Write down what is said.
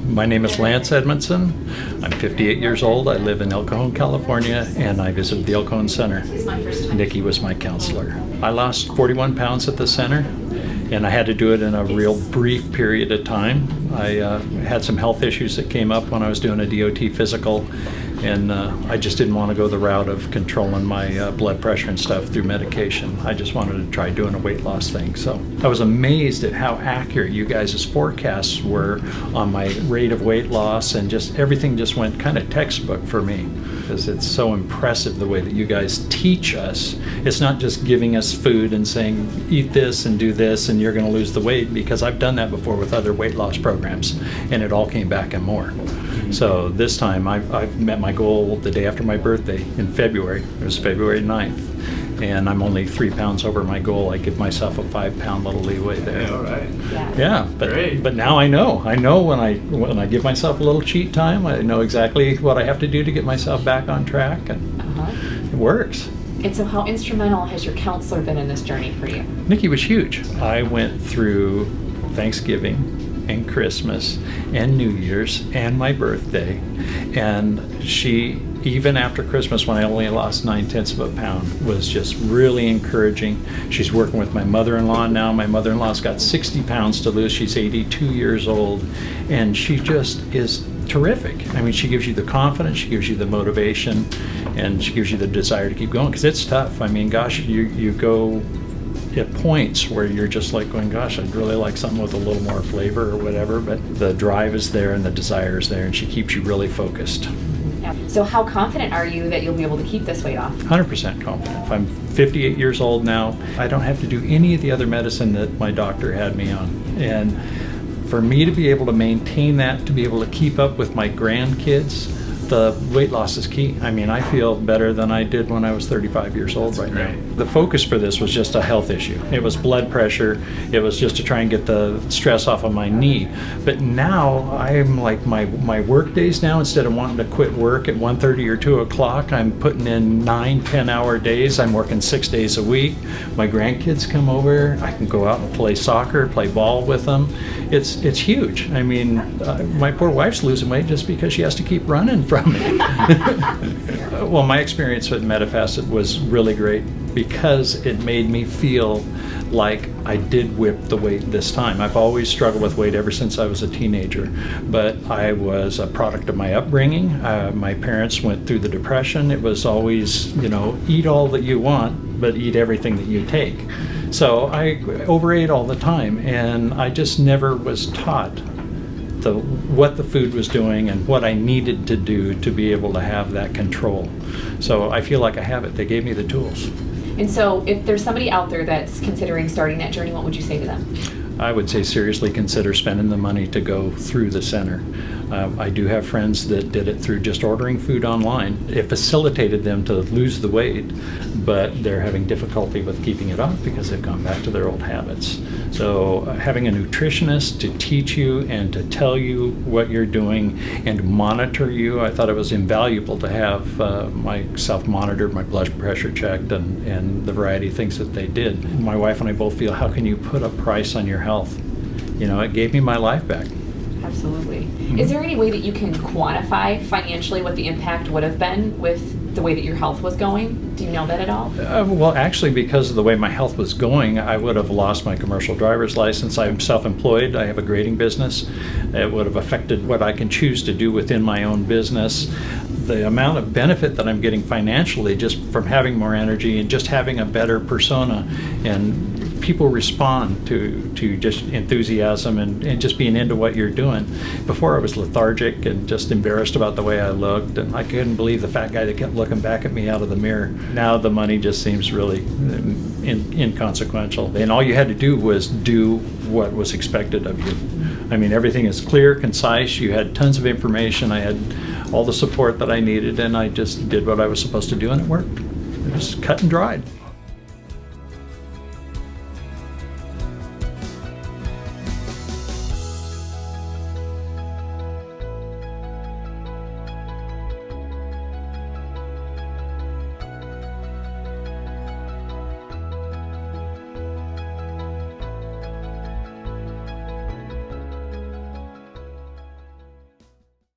My name is Lance Edmondson. I'm 58 years old. I live in El Cajon, California, and I visit the El Cajon Center. Nikki was my counselor. I lost 41 pounds at the center, and I had to do it in a real brief period of time. I had some health issues that came up when I was doing a DOT physical, and I just didn't want to go the route of controlling my blood pressure and stuff through medication. I just wanted to try doing a weight loss thing. So I was amazed at how accurate you guys' forecasts were on my rate of weight loss, and just everything just went kind of textbook for me, because it's so impressive the way that you guys teach us. It's not just giving us food and saying, eat this and do this and you're going to lose the weight, because I've done that before with other weight loss programs, and it all came back and more. So this time I've met my goal the day after my birthday in February. It was February 9th, and I'm only 3 pounds over my goal. I give myself a 5-pound little leeway there. Yeah, all right. Yeah, but now I know when I give myself a little cheat time, I know exactly what I have to do to get myself back on track, and it works. And so how instrumental has your counselor been in this journey for you? Nikki was huge. I went through Thanksgiving and Christmas and New Year's and my birthday, and she, even after Christmas when I only lost 9/10 of a pound, was just really encouraging. She's working with my mother-in-law now. My mother-in-law's got 60 pounds to lose. She's 82 years old, and she just is terrific. I mean, she gives you the confidence, she gives you the motivation, and she gives you the desire to keep going, because it's tough. I mean, gosh, you go at points where you're just like going, gosh, I'd really like something with a little more flavor or whatever, but the drive is there and the desire is there, and she keeps you really focused. Yeah. So how confident are you that you'll be able to keep this weight off? 100% confident. If I'm 58 years old now, I don't have to do any of the other medicine that my doctor had me on. And for me to be able to maintain that, to be able to keep up with my grandkids, the weight loss is key. I mean, I feel better than I did when I was 35 years old right now. The focus for this was just a health issue. It was blood pressure. It was just to try and get the stress off of my knee. But now I'm like, my work days now, instead of wanting to quit work at 1:30 or 2 o'clock, I'm putting in 9-10 hour days. I'm working 6 days a week. My grandkids come over. I can go out and play soccer, play ball with them. It's huge. I mean, my poor wife's losing weight just because she has to keep running from me. Well, my experience with Medifast was really great, because it made me feel like I did whip the weight this time. I've always struggled with weight ever since I was a teenager, but I was a product of my upbringing. My parents went through the Depression. It was always, eat all that you want, but eat everything that you take. So I overate all the time, and I just never was taught what the food was doing and what I needed to do to be able to have that control. So I feel like I have it. They gave me the tools. And so if there's somebody out there that's considering starting that journey, what would you say to them? I would say seriously consider spending the money to go through the center. I do have friends that did it through just ordering food online. It facilitated them to lose the weight, but they're having difficulty with keeping it off because they've gone back to their old habits. So having a nutritionist to teach you and to tell you what you're doing and monitor you, I thought it was invaluable to have myself monitored, my blood pressure checked, and the variety of things that they did. My wife and I both feel, how can you put a price on your health? It gave me my life back. Absolutely. Is there any way that you can quantify financially what the impact would have been with the way that your health was going? Do you know that at all? Well, actually, because of the way my health was going, I would have lost my commercial driver's license. I'm self-employed. I have a grading business. It would have affected what I can choose to do within my own business. The amount of benefit that I'm getting financially just from having more energy and just having a better persona, and people respond to just enthusiasm and just being into what you're doing. Before I was lethargic and just embarrassed about the way I looked, and I couldn't believe the fat guy that kept looking back at me out of the mirror. Now the money just seems really inconsequential, and all you had to do was do what was expected of you. I mean, everything is clear, concise. You had tons of information. I had all the support that I needed, and I just did what I was supposed to do, and it worked. It was cut and dried.